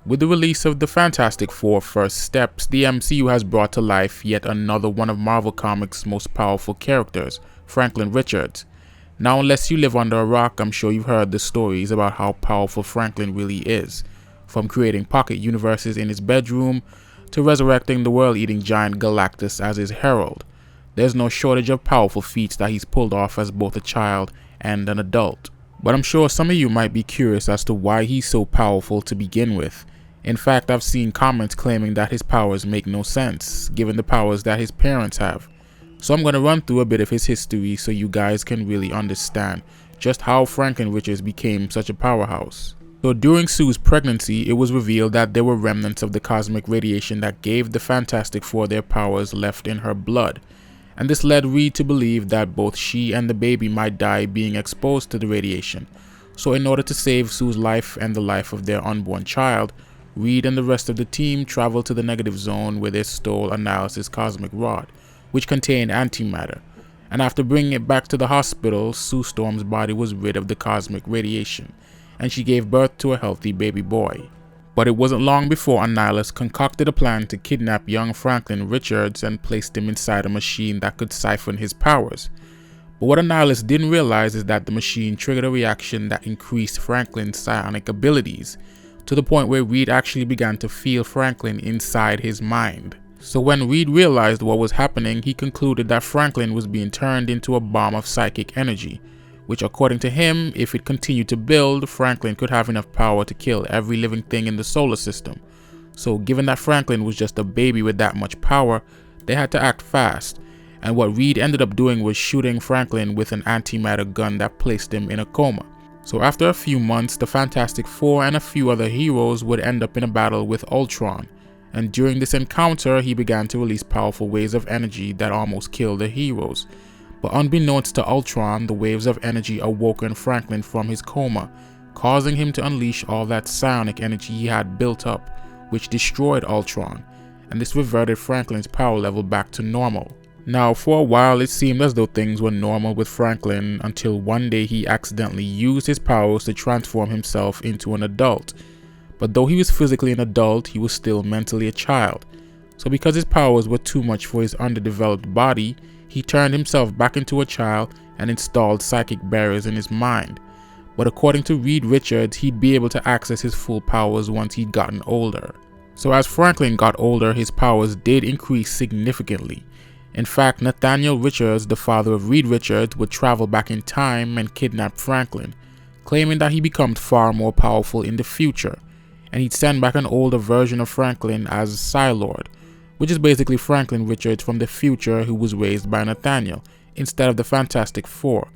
With the release of the Fantastic Four First Steps, the MCU has brought to life yet another one of Marvel Comics' most powerful characters, Franklin Richards. Now, unless you live under a rock, I'm sure you've heard the stories about how powerful Franklin really is. From creating pocket universes in his bedroom, to resurrecting the world-eating giant Galactus as his herald. There's no shortage of powerful feats that he's pulled off as both a child and an adult. But I'm sure some of you might be curious as to why he's so powerful to begin with. In fact, I've seen comments claiming that his powers make no sense, given the powers that his parents have. So I'm going to run through a bit of his history so you guys can really understand just how Franklin Richards became such a powerhouse. So during Sue's pregnancy, it was revealed that there were remnants of the cosmic radiation that gave the Fantastic Four their powers left in her blood. And this led Reed to believe that both she and the baby might die being exposed to the radiation. So in order to save Sue's life and the life of their unborn child, Reed and the rest of the team traveled to the negative zone where they stole Annihilus' cosmic rod, which contained antimatter. And after bringing it back to the hospital, Sue Storm's body was rid of the cosmic radiation, and she gave birth to a healthy baby boy. But it wasn't long before Annihilus concocted a plan to kidnap young Franklin Richards and placed him inside a machine that could siphon his powers. But what Annihilus didn't realize is that the machine triggered a reaction that increased Franklin's psionic abilities, to the point where Reed actually began to feel Franklin inside his mind. So when Reed realized what was happening, he concluded that Franklin was being turned into a bomb of psychic energy, which according to him, if it continued to build, Franklin could have enough power to kill every living thing in the solar system. So given that Franklin was just a baby with that much power, they had to act fast, and what Reed ended up doing was shooting Franklin with an antimatter gun that placed him in a coma. So after a few months, the Fantastic Four and a few other heroes would end up in a battle with Ultron, and during this encounter, he began to release powerful waves of energy that almost killed the heroes. But unbeknownst to Ultron, the waves of energy awoken Franklin from his coma, causing him to unleash all that psionic energy he had built up, which destroyed Ultron, and this reverted Franklin's power level back to normal. Now, for a while it seemed as though things were normal with Franklin until one day he accidentally used his powers to transform himself into an adult. But though he was physically an adult, he was still mentally a child. So because his powers were too much for his underdeveloped body, he turned himself back into a child and installed psychic barriers in his mind. But according to Reed Richards, he'd be able to access his full powers once he'd gotten older. So as Franklin got older, his powers did increase significantly. In fact, Nathaniel Richards, the father of Reed Richards, would travel back in time and kidnap Franklin, claiming that he becomes far more powerful in the future, and he'd send back an older version of Franklin as Psylord, which is basically Franklin Richards from the future who was raised by Nathaniel, instead of the Fantastic Four.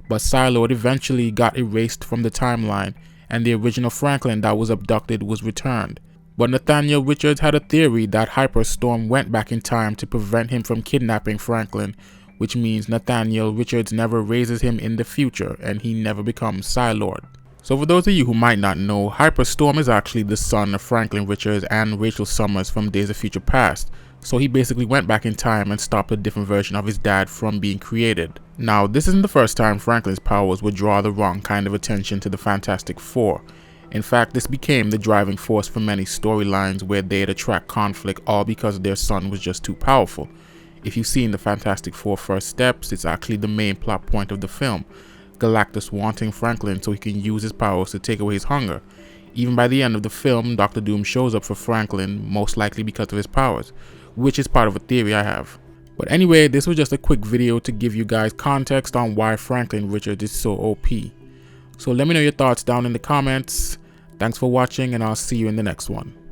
But Psylord eventually got erased from the timeline, and the original Franklin that was abducted was returned. But Nathaniel Richards had a theory that Hyperstorm went back in time to prevent him from kidnapping Franklin, which means Nathaniel Richards never raises him in the future and he never becomes Psylord. So for those of you who might not know, Hyperstorm is actually the son of Franklin Richards and Rachel Summers from Days of Future Past. So he basically went back in time and stopped a different version of his dad from being created. Now, this isn't the first time Franklin's powers would draw the wrong kind of attention to the Fantastic Four. In fact, this became the driving force for many storylines where they'd attract conflict all because their son was just too powerful. If you've seen the Fantastic Four First Steps, it's actually the main plot point of the film. Galactus wanting Franklin so he can use his powers to take away his hunger. Even by the end of the film, Dr. Doom shows up for Franklin, most likely because of his powers, which is part of a theory I have. But anyway, this was just a quick video to give you guys context on why Franklin Richards is so OP. So let me know your thoughts down in the comments. Thanks for watching, and I'll see you in the next one.